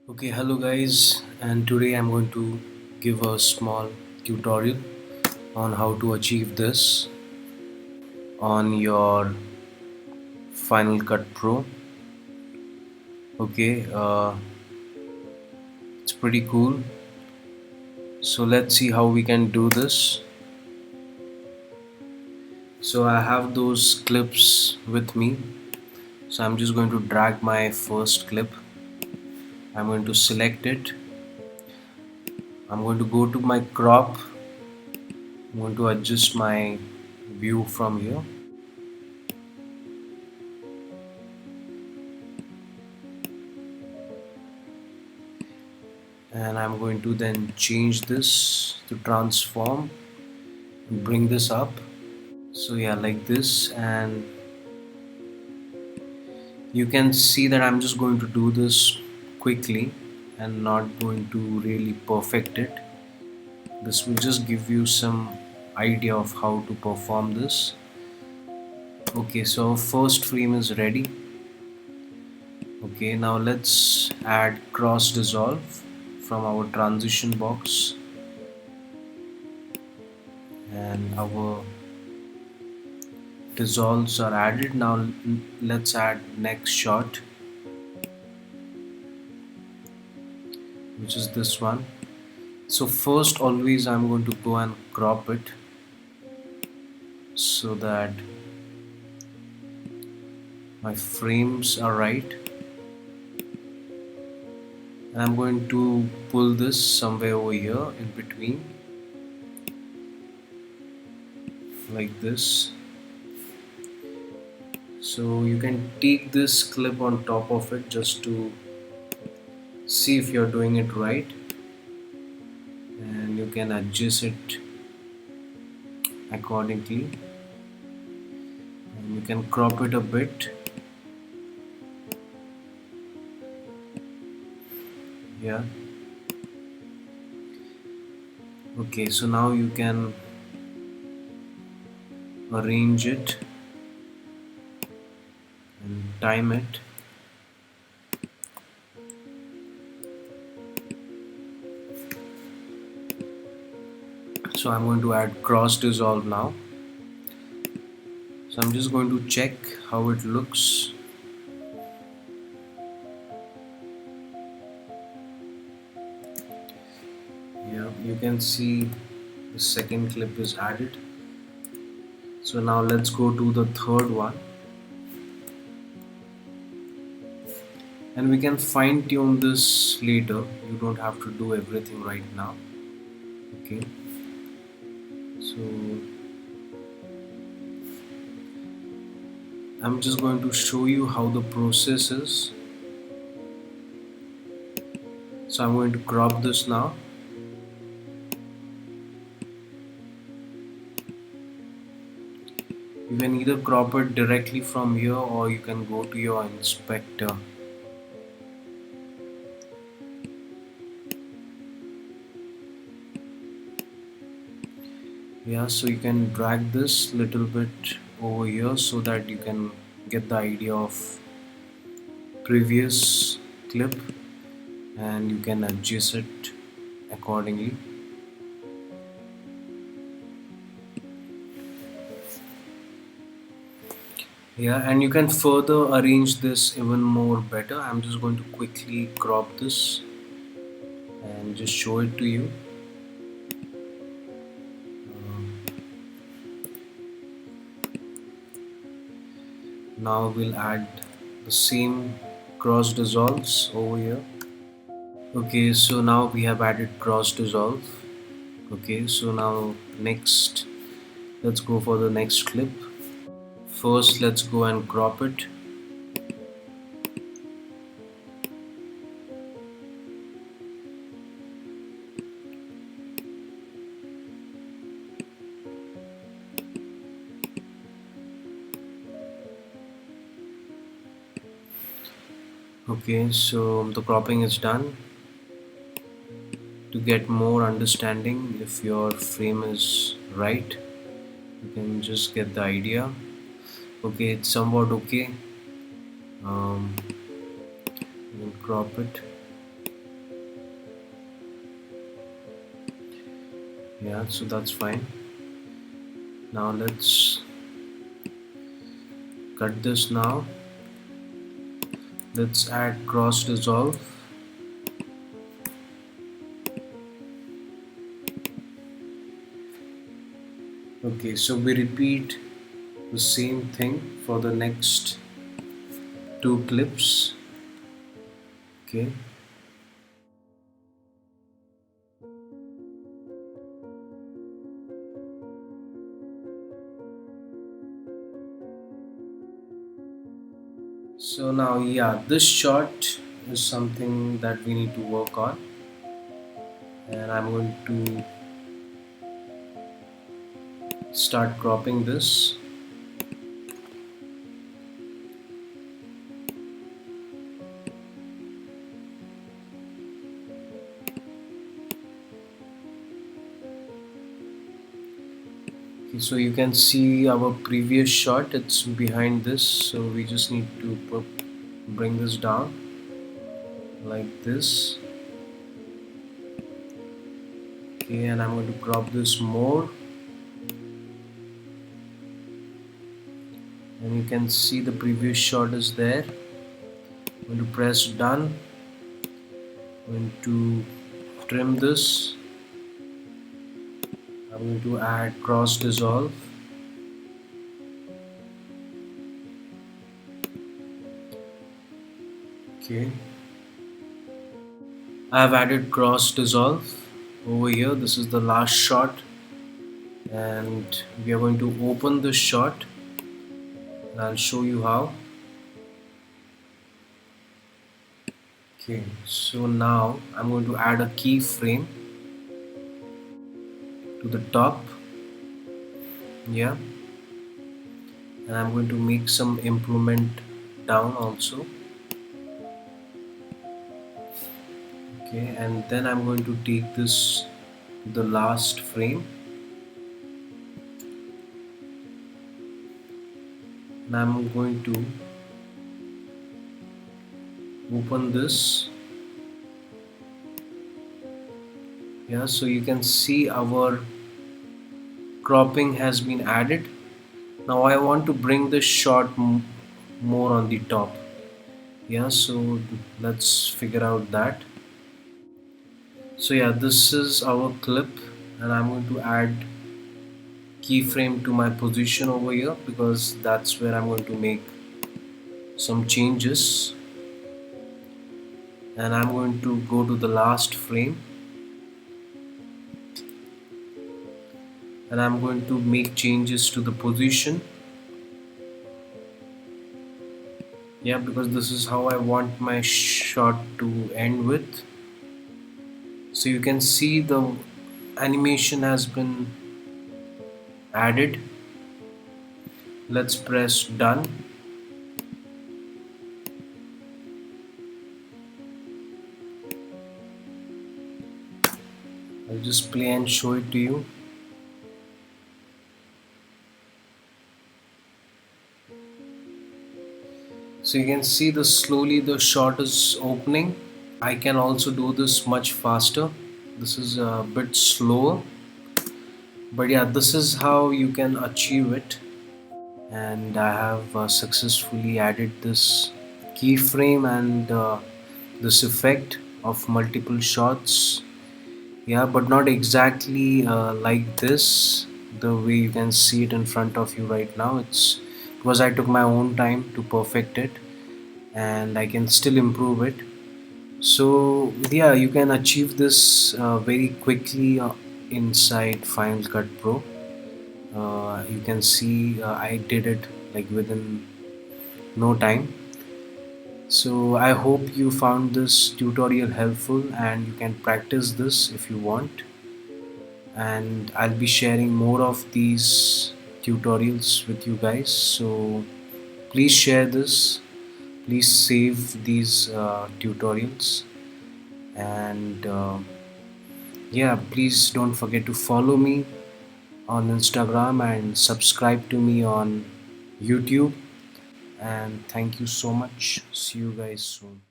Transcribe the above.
Okay, hello guys, and today I'm going to give a small tutorial on how to achieve this on your Final Cut Pro. Okay, it's pretty cool. So let's see how we can do this. So I have those clips with me. So I'm just going to drag my first clip. I'm going to select it. I'm going to go to my crop. I'm going to adjust my view from here. And I'm going to then change this to transform, bring this up. So yeah, like this, and you can see that I'm just going to do this quickly and not going to really perfect it. This will just give you some idea of how to perform this. Okay, so first frame is ready. Okay, now let's add cross dissolve from our transition box, and our dissolves are added. Now let's add next shot, which is this one. So first always I'm going to go and crop it so that my frames are right, and I'm going to pull this somewhere over here in between, like this. So you can take this clip on top of it just to see if you're doing it right, and you can adjust it accordingly, and you can crop it a bit. Yeah, okay, so now you can arrange it and time it. So I'm going to add cross dissolve now. So I'm just going to check how it looks. Yeah, you can see the second clip is added. So now let's go to the third one, and we can fine tune this later. You don't have to do everything right now. Okay, so I'm just going to show you how the process is. So I'm going to crop this now. You can either crop it directly from here, or you can go to your inspector. Yeah, so you can drag this little bit over here so that you can get the idea of previous clip, and you can adjust it accordingly. Yeah, and you can further arrange this even more better. I'm just going to quickly crop this and just show it to you. Now we'll add the same cross dissolves over here. Okay, so now we have added cross dissolve. Okay, so now next, let's go for the next clip. First, let's go and crop it. Okay, so the cropping is done. To get more understanding if your frame is right, you can just get the idea. Okay, it's somewhat okay. You can crop it. Yeah, so that's fine. Now let's cut this now. Let's add cross dissolve. Okay, so we repeat the same thing for the next two clips. Okay, so now, yeah, this shot is something that we need to work on, and I'm going to start cropping this. Okay, so you can see our previous shot, it's behind this, so we just need to bring this down like this. Okay, and I'm going to crop this more, and you can see the previous shot is there. I'm going to press done. I'm going to trim this. I'm going to add cross dissolve. Okay, I've added cross dissolve over here. This is the last shot, and we are going to open this shot, and I'll show you how. Okay, so now I'm going to add a keyframe to the top. Yeah, and I'm going to make some improvement down also. Okay, and then I'm going to take this to the last frame, and I'm going to open this. Yeah, so you can see our cropping has been added. Now I want to bring this shot more on the top. Yeah, so let's figure out that. So yeah, this is our clip, and I'm going to add keyframe to my position over here because that's where I'm going to make some changes, and I'm going to go to the last frame, and I'm going to make changes to the position. Yeah, because this is how I want my shot to end with. So you can see the animation has been added. Let's press done. I'll just play and show it to you. So you can see the slowly the shot is opening. I can also do this much faster. This is a bit slower, but yeah, this is how you can achieve it. And I have successfully added this keyframe and this effect of multiple shots. Yeah, but not exactly like this, the way you can see it in front of you right now. It's because I took my own time to perfect it, and I can still improve it. So yeah, you can achieve this very quickly inside Final Cut Pro. You can see I did it like within no time. So I hope you found this tutorial helpful, and you can practice this if you want. And I'll be sharing more of these tutorials with you guys. So please share this. Please save these tutorials, and yeah, please don't forget to follow me on Instagram and subscribe to me on YouTube. And thank you so much. See you guys soon.